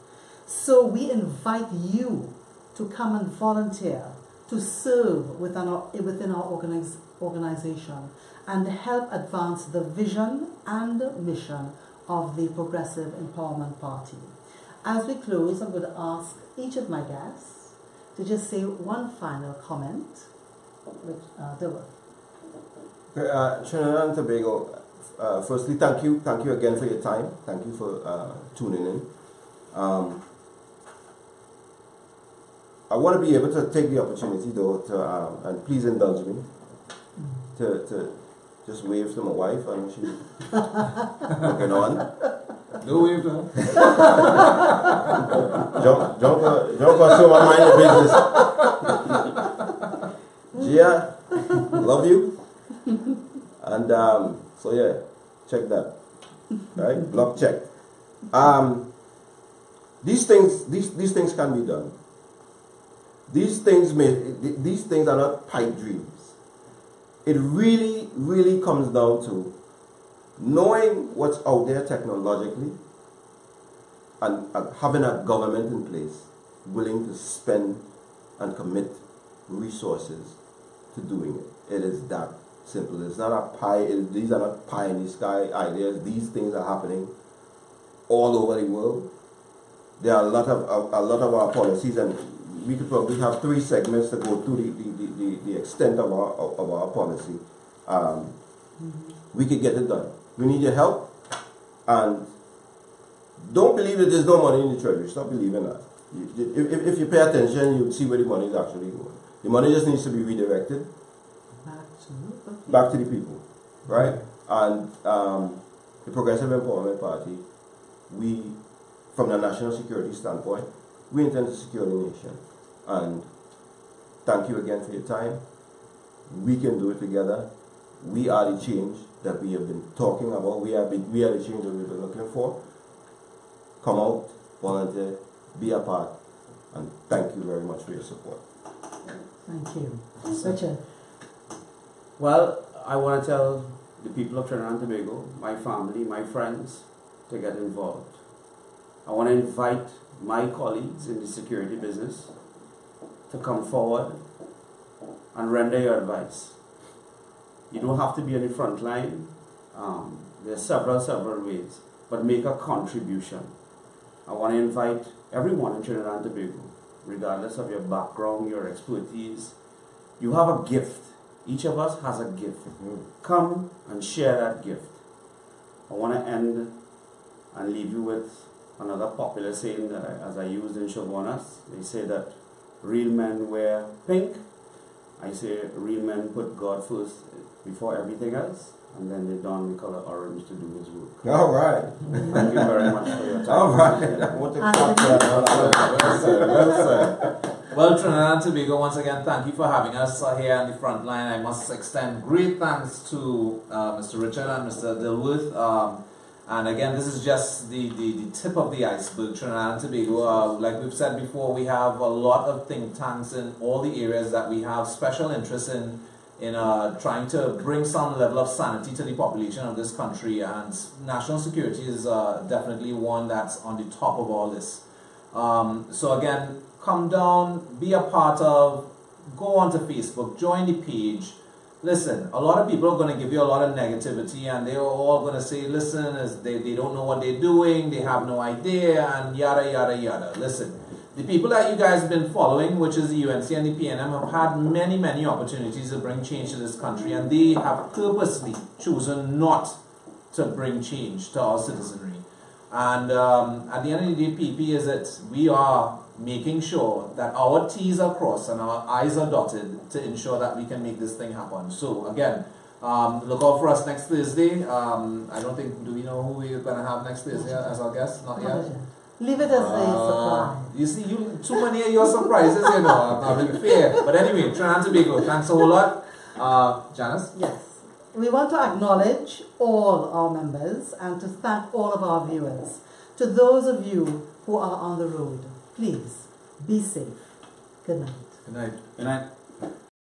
So we invite you to come and volunteer, to serve within our organization and help advance the vision and mission of the Progressive Empowerment Party. As we close, I'm going to ask each of my guests to just say one final comment. Dilworth. Trinidad and Tobago, firstly, thank you again for your time. Thank you for tuning in. I want to be able to take the opportunity, though, to and please indulge me, to just wave to my wife, and she's looking on. No wave to her. Don't go show my mind your business. Gia, love you. And so yeah, check that. Right? Block check. These things can be done. These things are not pipe dreams. It really, really comes down to knowing what's out there technologically and having a government in place willing to spend and commit resources to doing it. It is that simple. It's not a pie. These are not pie in the sky ideas. These things are happening all over the world. There are a lot of our policies, and we could probably have 3 segments to go through the extent of our policy. We could get it done. We need your help, and don't believe that there's no money in the treasury. Stop believing that. If you pay attention, you'll see where the money is actually going. The money just needs to be redirected back to the people, right? And the Progressive Empowerment Party, we, from the national security standpoint, we intend to secure the nation. And thank you again for your time. We can do it together. We are the change that we have been talking about. We are the change that we've been looking for. Come out, volunteer, be a part, and thank you very much for your support. Thank you. Richard. Well, I want to tell the people of Trinidad and Tobago, my family, my friends, to get involved. I want to invite my colleagues in the security business to come forward and render your advice. You don't have to be on the front line. There are several ways, but make a contribution. I want to invite everyone in Trinidad and Tobago, regardless of your background, your expertise. You have a gift. Each of us has a gift. Come and share that gift. I want to end and leave you with another popular saying that as I used in Shogunas. They say that real men wear pink. I say real men put God first before everything else, and then they don the color orange to do his work. All right. Thank you very much for your time. All right. What the Well, Trinidad and Tobago, once again, thank you for having us here on the front line. I must extend great thanks to Mr. Richard and Mr. Dilworth. And again, this is just the tip of the iceberg, Trinidad and Tobago. Like we've said before, we have a lot of think tanks in all the areas that we have special interest in trying to bring some level of sanity to the population of this country. And national security is definitely one that's on the top of all this. So again, come down, be a part of, go onto Facebook, join the page. Listen, a lot of people are going to give you a lot of negativity, and they're all going to say, listen, they don't know what they're doing, they have no idea, and yada, yada, yada. Listen, the people that you guys have been following, which is the UNC and the PNM, have had many, many opportunities to bring change to this country, and they have purposely chosen not to bring change to our citizenry. And at the end of the day, PP, is that we are making sure that our T's are crossed and our I's are dotted to ensure that we can make this thing happen. So again, look out for us next Thursday. I don't think, do we know who we're going to have next Thursday as our guest? Not yet. Leave it as a surprise. You see, too many of your surprises, you know. I'm not being fair. But anyway, Trinidad and Tobago, thanks a whole lot. Janice? Yes. We want to acknowledge all our members and to thank all of our viewers. To those of you who are on the road, please be safe. Good night. Good night. Good night.